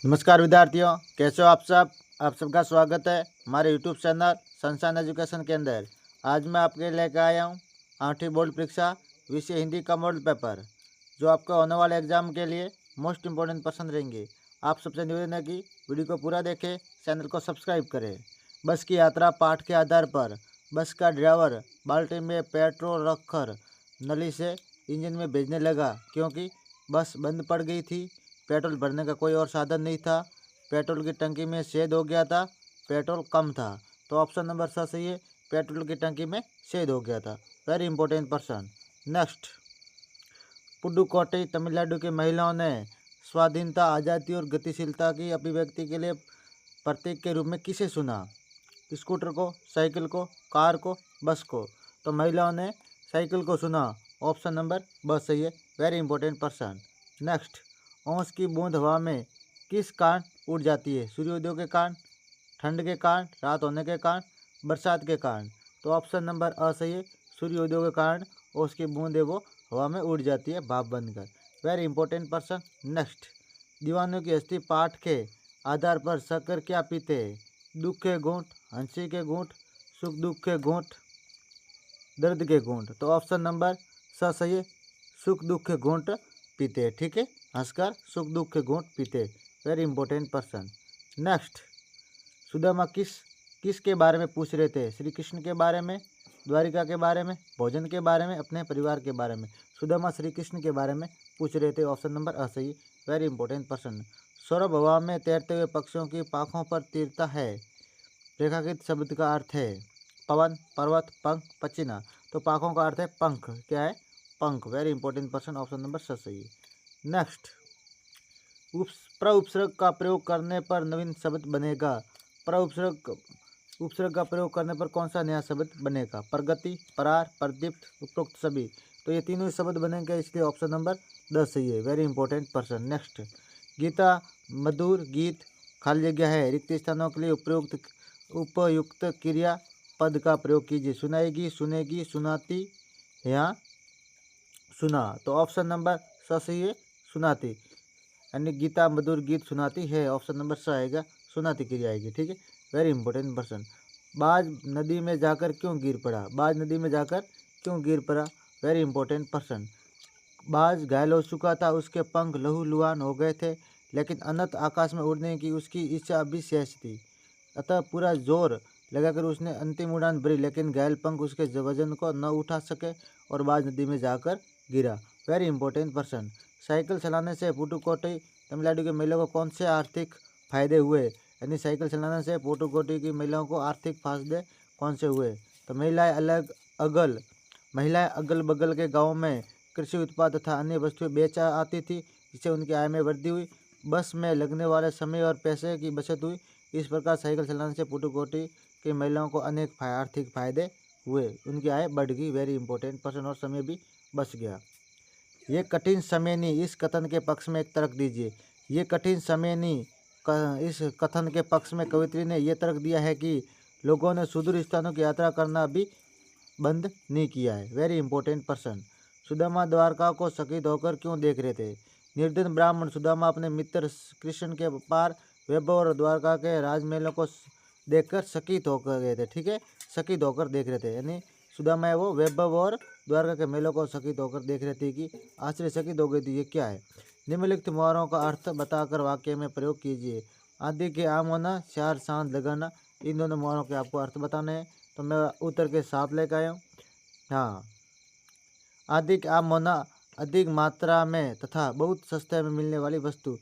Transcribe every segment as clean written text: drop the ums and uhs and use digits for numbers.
नमस्कार विद्यार्थियों, कैसे हो आप सब। आप सबका स्वागत है हमारे यूट्यूब चैनल संसान एजुकेशन के अंदर। आज मैं आपके लेकर आया हूँ 8वीं बोर्ड परीक्षा विषय हिंदी का मॉडल पेपर, जो आपका होने वाले एग्जाम के लिए मोस्ट इम्पोर्टेंट पसंद रहेंगे। आप सबसे निवेदन है कि वीडियो को पूरा देखें, चैनल को सब्सक्राइब करें। बस की यात्रा पाठ के आधार पर बस का ड्राइवर बाल्टी में पेट्रोल रखकर नली से इंजन में भेजने लगा, क्योंकि बस बंद पड़ गई थी। पेट्रोल भरने का कोई और साधन नहीं था। पेट्रोल की टंकी में छेद हो गया था, पेट्रोल कम था। तो ऑप्शन नंबर सा सही है, पेट्रोल की टंकी में छेद हो गया था। Very important person. Next, Pudukkottai Tamil Nadu की महिलाओं ने स्वाधीनता, आज़ादी और गतिशीलता की अभिव्यक्ति के लिए प्रतीक के रूप में किसे चुना? स्कूटर को, साइकिल को, कार को, बस को? तो महिलाओं ने साइकिल को चुना। ऑप्शन नंबर ब सही है। Very important person. नेक्स्ट, ओस की बूंद हवा में किस कारण उड़ जाती है? सूर्योदय के कारण, ठंड के कारण, रात होने के कारण, बरसात के कारण? तो ऑप्शन नंबर अ सही है। सूर्योदय के कारण ओस की बूंद है वो हवा में उड़ जाती है भाप बनकर। Very important person. नेक्स्ट, दीवानों की हस्ती पाठ के आधार पर शक्कर क्या पीते हैं? दुख के घूंट, हंसी के घूंट, सुख दुख के घूंट, दर्द के घूंट? तो ऑप्शन नंबर स सही है। सुख दुख के घूंट पीते हैं, ठीक है। हंसकर सुख दुख के घूंट पीते। Very important person. Next, Sudama किस के बारे में पूछ रहे थे? श्री कृष्ण के बारे में, द्वारिका के बारे में, भोजन के बारे में, अपने परिवार के बारे में? सुदामा श्री कृष्ण के बारे में पूछ रहे थे। ऑप्शन नंबर अ सही। Very important person. सौरभ हवा में तैरते हुए पक्षियों की पाखों पर तीरता है। रेखाकृत शब्द का अर्थ है पवन, पर्वत, पंख, पचीना। तो पाखों का अर्थ है पंख। क्या है? पंख। Very important person. Option number स सही है। नेक्स्ट, उपसर्ग का प्रयोग करने पर नवीन शब्द बनेगा। उपसर्ग का प्रयोग करने पर कौन सा नया शब्द बनेगा? प्रगति, परार, प्रदीप्त, उपरोक्त सभी? तो ये तीनों शब्द बनेंगे, इसलिए ऑप्शन नंबर 10 सही है। Very important person. Next, Gita मधुर गीत खाली जगह है रिक्त स्थानों के लिए उपयुक्त क्रिया पद का प्रयोग कीजिए। सुनाएगी, सुनेगी, सुनाती या सुना? तो ऑप्शन नंबर स सही है, सुनाती। यानी गीता मधुर गीत सुनाती है, ऑप्शन नंबर स आएगा, सुनाती क्रिया आएगी, ठीक है। Very important person. बाज नदी में जाकर क्यों गिर पड़ा? बाज नदी में जाकर क्यों गिर पड़ा? Very important person. बाज घायल हो चुका था, उसके पंख लहूलुहान हो गए थे, लेकिन अनंत आकाश में उड़ने की उसकी इच्छा अभी शेष थी। अतः पूरा जोर लगाकर उसने अंतिम उड़ान भरी, लेकिन घायल पंख उसके वजन को न उठा सके और बाज नदी में जाकर गिरा। Very important person. साइकिल चलाने से पुडुकोट्टई तमिलनाडु के महिलाओं को कौन से आर्थिक फायदे हुए? यानी साइकिल चलाने से पुडुकोट्टई की महिलाओं को आर्थिक फायदे कौन से हुए? तो महिलाएं अगल बगल के गाँव में कृषि उत्पाद तथा अन्य वस्तुएं बेच आती थी, जिससे उनकी आय में वृद्धि हुई। बस में लगने वाले समय और पैसे की बचत हुई। इस प्रकार साइकिल चलाने से पुडुकोट्टई की महिलाओं को अनेक आर्थिक फायदे हुए, उनकी आय बढ़ गई। Very important person. और समय भी बच गया। ये कठिन समय नहीं, इस कथन के पक्ष में एक तर्क दीजिए। ये कठिन समय नहीं, इस कथन के पक्ष में कवित्री ने यह तर्क दिया है कि लोगों ने सुदूर स्थानों की यात्रा करना भी बंद नहीं किया है। Very important person. Sudama Dwarka को चकित होकर क्यों देख रहे थे? निर्धन ब्राह्मण सुदामा अपने मित्र कृष्ण के पार वैभव और द्वारका के राजमहलों को देखकर चकित होकर गए थे, ठीक है। चकित होकर देख रहे थे, यानी सुदामा है वो वैभव और द्वारका के मेलों को चकित होकर देख रहे थे कि आश्चर्यचकित हो गई थी, ये क्या है। निम्नलिखित मुहावरों का अर्थ बताकर वाक्य में प्रयोग कीजिए। आदि के आम होना, चार चांद लगाना, इन दोनों मुहावरों के आपको अर्थ बताने हैं। तो मैं उत्तर के साथ लेकर आया हूँ। हाँ, अधिक आम होना, अधिक मात्रा में तथा बहुत सस्ते में मिलने वाली वस्तु।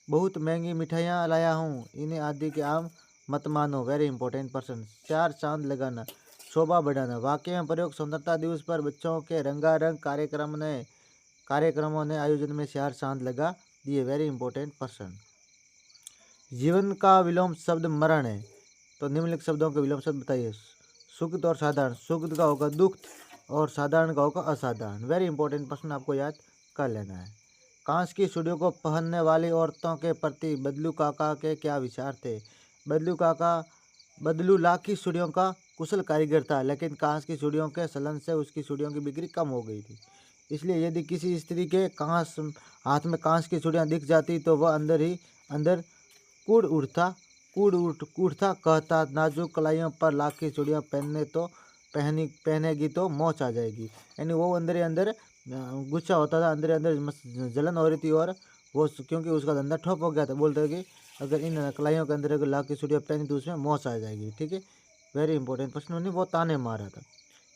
बहुत महंगी मिठाइयाँ लाया हूँ, इन्हें आदि के आम मत मानो। Very important person. चार चांद लगाना, शोभा बढ़ाना। वाक्य में प्रयोग। स्वतंत्रता दिवस पर बच्चों के रंगारंग कार्यक्रमों ने आयोजन में चार चांद लगा दिए। Very important person. जीवन का विलोम शब्द मरण है, तो निम्नलिखित शब्दों के विलोम शब्द बताइए। सुखद और साधारण। सुखद का होगा दुख और साधारण का होगा असाधारण। वेरी इंपॉर्टेंट प्रश्न, आपको याद कर लेना है। कांच की चूड़ियों को पहनने वाली औरतों के प्रति बदलू काका के क्या विचार थे? बदलू काका बदलू लाख की चूड़ियों का कुशल कारीगर था, लेकिन कांच की चूड़ियों के चलन से उसकी चूड़ियों की बिक्री कम हो गई थी। इसलिए यदि किसी स्त्री के हाथ में कांच की चूड़ियाँ दिख जाती तो वह अंदर कूड़ उठता कहता, नाजुक कलाइयों पर लाख की चूड़ियाँ पहनेगी तो मौज आ जाएगी। यानी वो अंदर ही अंदर गुस्सा होता था, अंदर ही अंदर जलन हो रही थी, और वो क्योंकि उसका धंधा ठप हो गया था, बोलते कि अगर इन कलाइयों के अंदर अगर लाख की चूड़ियाँ पहनी तो उसमें मौज आ जाएगी। ठीक है, वेरी इंपॉर्टेंट प्रश्न। उन्हें वो ताने मारा था।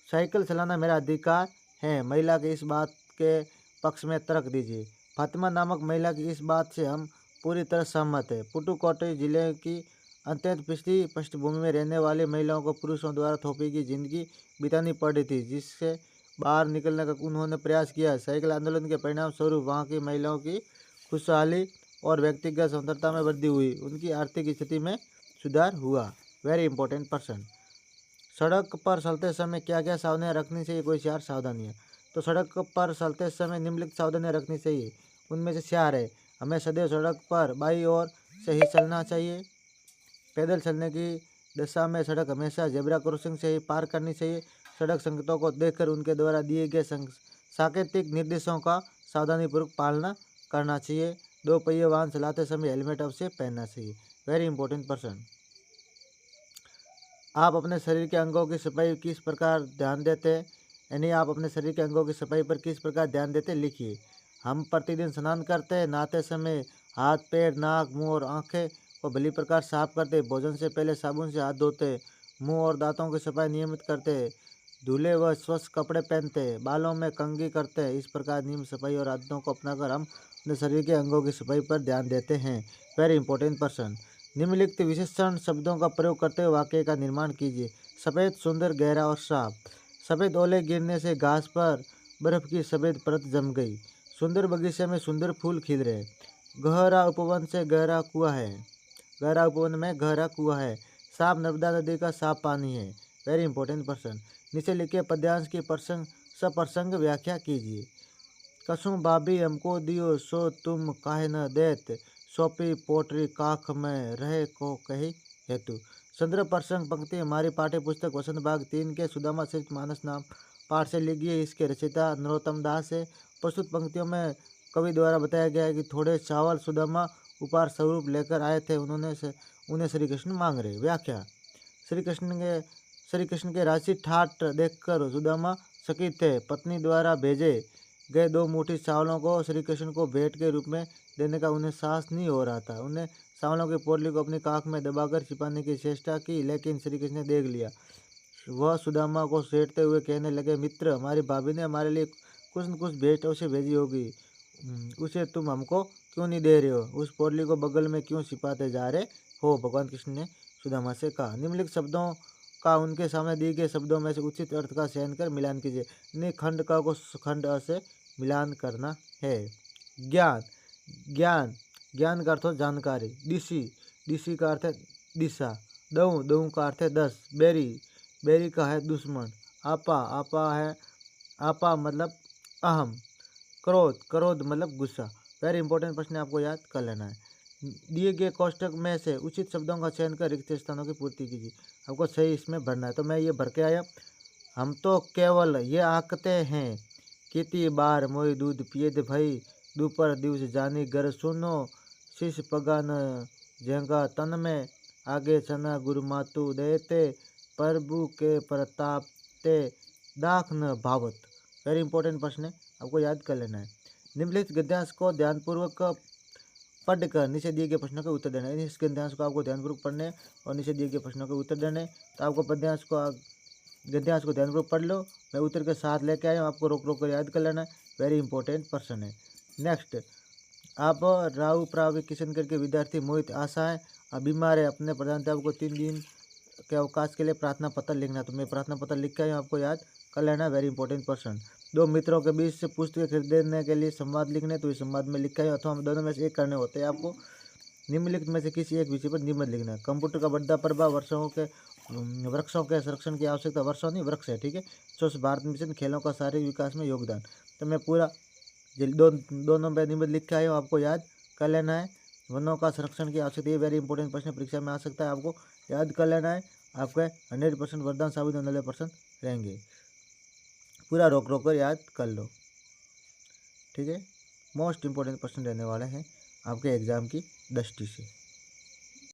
साइकिल चलाना मेरा अधिकार है, महिला की इस बात के पक्ष में तर्क दीजिए। फातिमा नामक महिला की इस बात से हम पूरी तरह सहमत है। पुडुकोट्टई जिले की अत्यंत पिछड़ी पृष्ठभूमि में रहने वाली महिलाओं को पुरुषों द्वारा थोपी की जिंदगी बितानी पड़ रही थी, जिससे बाहर निकलने का उन्होंने प्रयास किया। साइकिल आंदोलन के परिणाम स्वरूप वहाँ की महिलाओं की खुशहाली और व्यक्तिगत स्वतंत्रता में वृद्धि हुई, उनकी आर्थिक स्थिति में सुधार हुआ। Very important person. सड़क पर चलते समय क्या क्या सावधानियाँ रखनी चाहिए, कोई 4 सावधानियाँ। तो सड़क पर चलते समय निम्नलिखित सावधानियाँ रखनी चाहिए, उनमें से 4 है। हमें सदैव सड़क पर बाईं ओर से ही चलना चाहिए। पैदल चलने की दशा में सड़क हमेशा जेब्रा क्रॉसिंग से ही पार करनी चाहिए। सड़क संकेतों को देखकर उनके द्वारा दिए गए सांकेतिक निर्देशों का सावधानीपूर्वक पालना करना चाहिए। 2 पहिए वाहन चलाते समय हेलमेट अवश्य पहनना चाहिए। Very important person. आप अपने शरीर के अंगों की सफाई किस प्रकार ध्यान देते हैं, यानी आप अपने शरीर के अंगों की सफाई पर किस प्रकार ध्यान देते हैं, लिखिए। हम प्रतिदिन स्नान करते हैं, नहाते समय हाथ, पैर, नाक, मुंह और आंखें को भली प्रकार साफ करते हैं। भोजन से पहले साबुन से हाथ धोते हैं। मुंह और दांतों की सफाई नियमित करते हैं। धुले व स्वच्छ कपड़े पहनते हैं। बालों में कंघी करते हैं। इस प्रकार नियम सफाई और आदतों को अपनाकर हम अपने शरीर के अंगों की सफाई पर ध्यान देते हैं। Very important person. निम्नलिखित विशेषण शब्दों का प्रयोग करते हुए वाक्य का निर्माण कीजिए। सफ़ेद, सुंदर, गहरा और साफ। सफ़ेद ओले गिरने से घास पर बर्फ की सफ़ेद परत जम गई। सुंदर बगीचे में सुंदर फूल खिल रहे। गहरा उपवन से गहरा कुआं है। गहरा उपवन में गहरा कुआं है। साफ नर्मदा नदी का साफ पानी है। Very important person. नीचे लिखे पद्यांश की सप्रसंग व्याख्या कीजिए। कसुं भाभी हमको दियो सो तुम काहे न देत, सौंपी पोटरी काख में रहे को कही हेतु। संदर्भ प्रसंग पंक्ति हमारी पाठ्य पुस्तक वसंत भाग 3 के सुदामा चरित मानस नाम पाठ से ली गई है। इसके रचयिता नरोत्तम दास है। प्रस्तुत पंक्तियों में कवि द्वारा बताया गया है कि थोड़े चावल सुदामा उपहार स्वरूप लेकर आए थे, उन्हें श्री कृष्ण मांग रहे। व्याख्या। श्री कृष्ण के राशि ठाट देखकर सुदामा चकित थे। पत्नी द्वारा भेजे गए 2 मुट्ठी चावलों को श्री कृष्ण को भेंट के रूप में देने का उन्हें साहस नहीं हो रहा था। उन्हें चावलों की पोटली को अपनी काख में दबाकर छिपाने की चेष्टा की, लेकिन श्री कृष्ण ने देख लिया। वह सुदामा को छेड़ते हुए कहने लगे, मित्र, हमारी भाभी ने हमारे लिए कुछ न कुछ भेंट उसे भेजी होगी, उसे तुम हमको क्यों नहीं दे रहे हो? उस पोटली को बगल में क्यों छिपाते जा रहे हो? भगवान कृष्ण ने सुदामा से कहा। निम्नलिखित शब्दों का उनके सामने दिए गए शब्दों में से उचित अर्थ का चयन कर मिलान कीजिए। इन्हें खंड क को खंड अ से मिलान करना है। ज्ञान। ज्ञान ज्ञान का अर्थ हो जानकारी। दिशी का अर्थ है दिशा। दऊ का अर्थ है 10। बेरी का है दुश्मन। आपा मतलब अहम। क्रोध मतलब गुस्सा। वेरी इंपॉर्टेंट प्रश्न आपको याद कर लेना है। दिए गए कोष्टक में से उचित शब्दों का चयन कर रिक्त स्थानों की पूर्ति कीजिए। आपको सही इसमें भरना है, तो मैं ये भर के आया। हम तो केवल ये आंकते हैं, कितनी बार मोई दूध पिए दे भई, दोपहर दिवस जानी घर सुनो, शिष पगान जेंगा तन में, आगे चना गुरु मातु देते, प्रभु के प्रताप ते दाख न भावत। वेरी इंपॉर्टेंट प्रश्न है, आपको याद कर लेना है। निम्नलिखित गद्यांश को ध्यानपूर्वक पढ़कर नीचे दिए गए प्रश्नों के उत्तर देने। इस गद्यांश को आपको ध्यानपूर्वक पढ़ने और नीचे दिए गए प्रश्नों के उत्तर देने। तो आपको गद्यांश को ध्यानपूर्वक पढ़ लो, मैं उत्तर के साथ लेके आया हूँ, आपको रोक रोक कर याद कर लेना है। वेरी इंपॉर्टेंट पर्सन है। नेक्स्ट, आप राहु प्रावी किशन करके विद्यार्थी मोहित आशा है, अब बीमार है, अपने प्रधानाध्यापक को 3 दिन के अवकाश के लिए प्रार्थना पत्र लिखना। तो मैं प्रार्थना पत्र लिख के आया हूँ, आपको याद कर लेना। Very important person. 2 मित्रों के बीच से पुस्तकें खरीदने के लिए संवाद लिखने, तो इस संवाद में लिखा है, अथवा दोनों में से एक करने होते हैं आपको। निम्नलिखित में से किसी एक विषय पर निबंध लिखना है। कंप्यूटर का बढ़ता प्रभाव वृक्षों के संरक्षण की आवश्यकता, वर्षों नहीं वृक्ष है, ठीक है। स्वच्छ भारत मिशन, खेलों का शारीरिक विकास में योगदान। तो मैं पूरा दोनों पे निबंध लिख के आया हूँ, आपको याद कर लेना है। वनों का संरक्षण की आवश्यकता, ये वेरी इंपॉर्टेंट प्रश्न परीक्षा में आ सकता है, आपको याद कर लेना है। आपके 100% वरदान साबित 90% रहेंगे। पूरा रोक रोक कर याद कर लो, ठीक है। मोस्ट इंपॉर्टेंट प्रश्न रहने वाले हैं आपके एग्जाम की दृष्टि से।